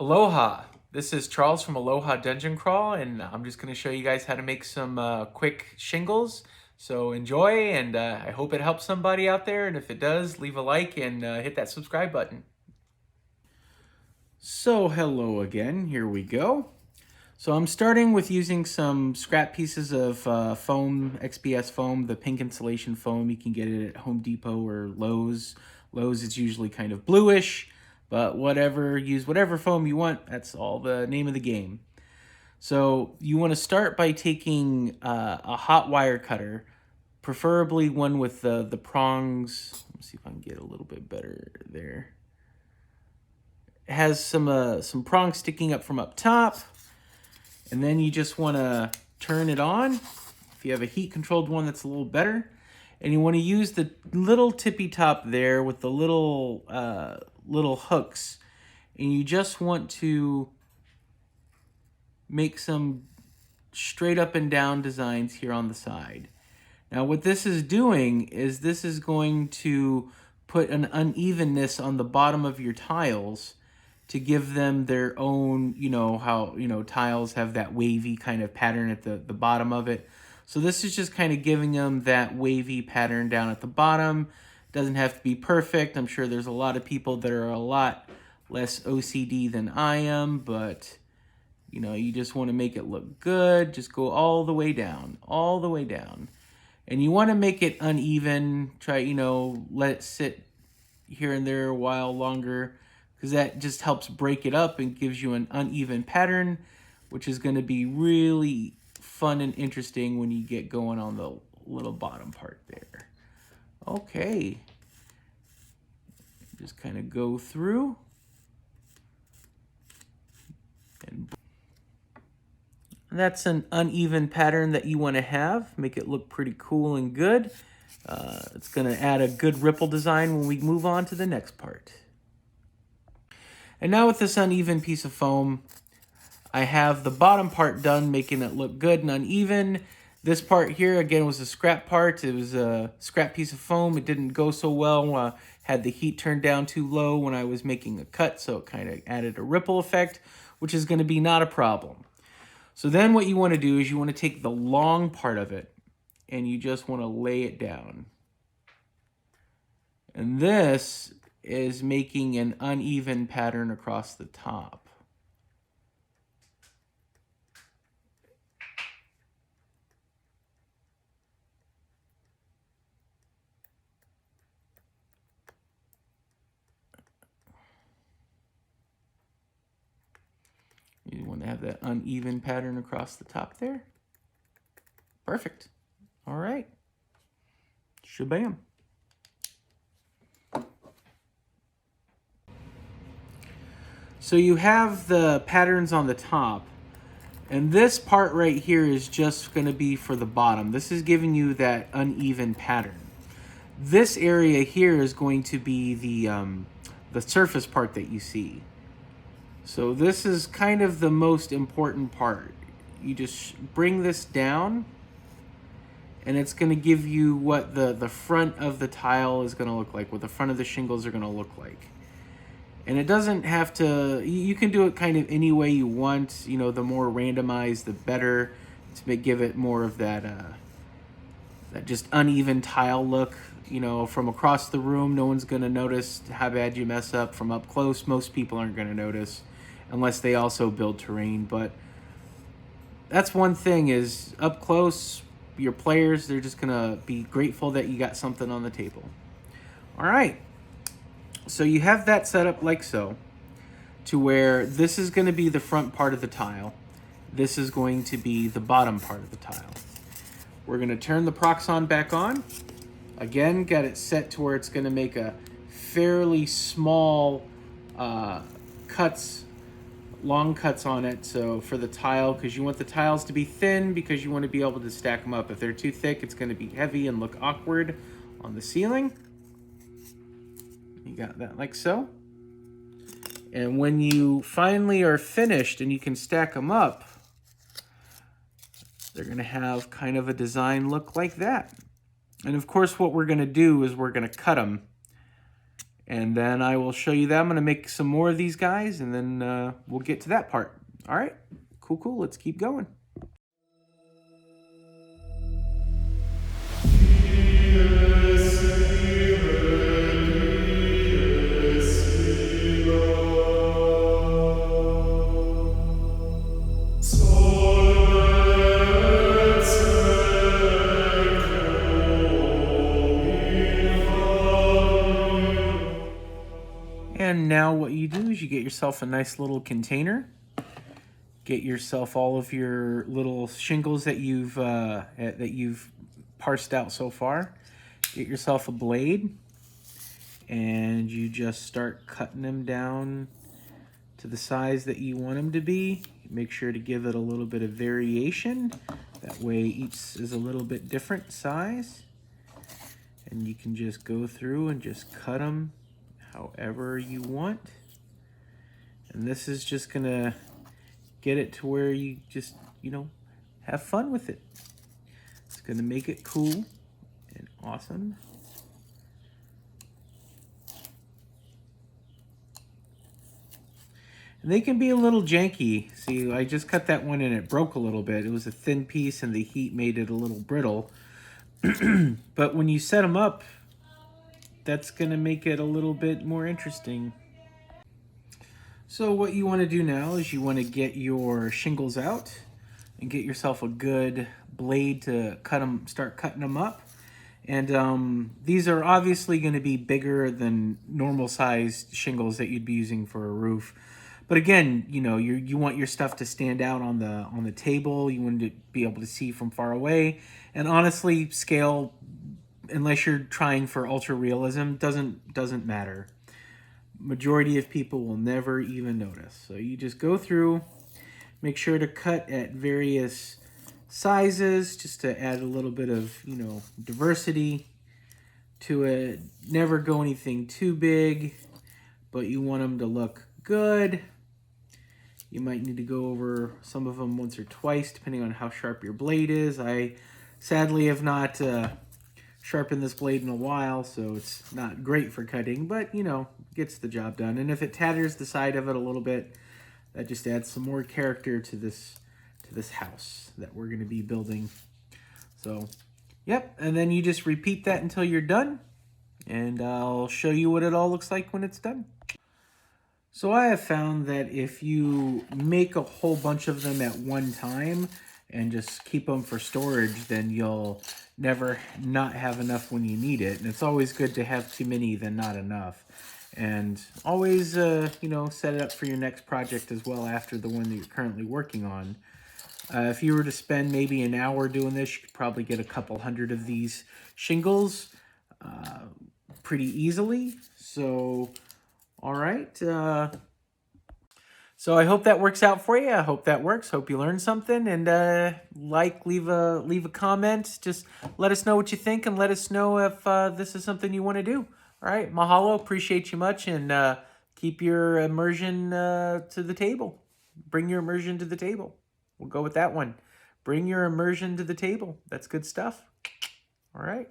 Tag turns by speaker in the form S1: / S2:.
S1: Aloha! This is Charles from Aloha Dungeon Crawl, and I'm just going to show you guys how to make some quick shingles. So enjoy, and I hope it helps somebody out there, and if it does, leave a like and hit that subscribe button. So hello again, here we go. So I'm starting with using some scrap pieces of foam, XPS foam, the pink insulation foam. You can get it at Home Depot or Lowe's. Lowe's is usually kind of bluish, but whatever, use whatever foam you want. That's all the name of the game. So you want to start by taking a hot wire cutter, preferably one with the prongs. Let's see if I can get a little bit better there. It has some prongs sticking up from up top. And then you just want to turn it on. If you have a heat-controlled one, that's a little better. And you want to use the little tippy top there with the little hooks. And you just want to make some straight up and down designs here on the side. Now what this is doing is this is going to put an unevenness on the bottom of your tiles to give them their own, how, tiles have that wavy kind of pattern at the bottom of it. So this is just kind of giving them that wavy pattern down at the bottom. Doesn't have to be perfect. I'm sure there's a lot of people that are a lot less OCD than I am, but you just want to make it look good. Just go all the way down, all the way down. And you want to make it uneven. Try, let it sit here and there a while longer, because that just helps break it up and gives you an uneven pattern, which is going to be really fun and interesting when you get going on the little bottom part there. Okay. Just kind of go through. And that's an uneven pattern that you want to have. Make it look pretty cool and good. It's going to add a good ripple design when we move on to the next part. And now with this uneven piece of foam, I have the bottom part done, making it look good and uneven. This part here, again, was a scrap part. It was a scrap piece of foam. It didn't go so well. Had the heat turned down too low when I was making a cut, so it kind of added a ripple effect, which is going to be not a problem. So then what you want to do is you want to take the long part of it, and you just want to lay it down. And this is making an uneven pattern across the top. You want to have that uneven pattern across the top there. Perfect. All right. Shabam. So you have the patterns on the top, and this part right here is just going to be for the bottom. This is giving you that uneven pattern. This area here is going to be the surface part that you see. So this is kind of the most important part. You just bring this down, and it's going to give you what the front of the tile is going to look like, what the front of the shingles are going to look like. And it doesn't have to, you can do it kind of any way you want. The more randomized, the better, to give it more of that just uneven tile look. From across the room, no one's going to notice how bad you mess up. From up close, most people aren't going to notice unless they also build terrain. But that's one thing, is up close, your players, they're just going to be grateful that you got something on the table. All right. So you have that set up like so, to where this is going to be the front part of the tile. This is going to be the bottom part of the tile. We're going to turn the Proxon back on. Again, got it set to where it's going to make a fairly small long cuts on it. So for the tile, because you want the tiles to be thin, because you want to be able to stack them up. If they're too thick, it's going to be heavy and look awkward on the ceiling. You got that like so. And when you finally are finished and you can stack them up, they're going to have kind of a design look like that. And of course, what we're going to do is we're going to cut them. And then I will show you that. I'm going to make some more of these guys, and then we'll get to that part. All right, cool. Let's keep going. And now what you do is you get yourself a nice little container. Get yourself all of your little shingles that you've parsed out so far. Get yourself a blade, and you just start cutting them down to the size that you want them to be. Make sure to give it a little bit of variation. That way each is a little bit different size. And you can just go through and just cut them however you want. And this is just gonna get it to where you just, have fun with it. It's gonna make it cool and awesome. And they can be a little janky. See, I just cut that one and it broke a little bit. It was a thin piece and the heat made it a little brittle. But when you set them up, that's gonna make it a little bit more interesting. So what you want to do now is you want to get your shingles out and get yourself a good blade to start cutting them up. And these are obviously going to be bigger than normal sized shingles that you'd be using for a roof. But again, you want your stuff to stand out on the table. You want to be able to see from far away. And honestly, scale, unless you're trying for ultra realism, doesn't matter. Majority of people will never even notice. So you just go through, make sure to cut at various sizes just to add a little bit of, diversity to it. Never go anything too big, but you want them to look good. You might need to go over some of them once or twice, depending on how sharp your blade is. I sadly have not sharpened this blade in a while, so it's not great for cutting, but gets the job done. And if it tatters the side of it a little bit, that just adds some more character to this house that we're going to be building. So yep, and then you just repeat that until you're done, and I'll show you what it all looks like when it's done. So I have found that if you make a whole bunch of them at one time and just keep them for storage, then you'll never not have enough when you need it. And it's always good to have too many than not enough. And always, set it up for your next project as well after the one that you're currently working on. If you were to spend maybe an hour doing this, you could probably get a couple hundred of these shingles pretty easily. So, all right. So I hope that works out for you. I hope that works. Hope you learned something. And leave a comment. Just let us know what you think, and let us know if this is something you want to do. All right. Mahalo. Appreciate you much. And keep your immersion to the table. Bring your immersion to the table. We'll go with that one. Bring your immersion to the table. That's good stuff. All right.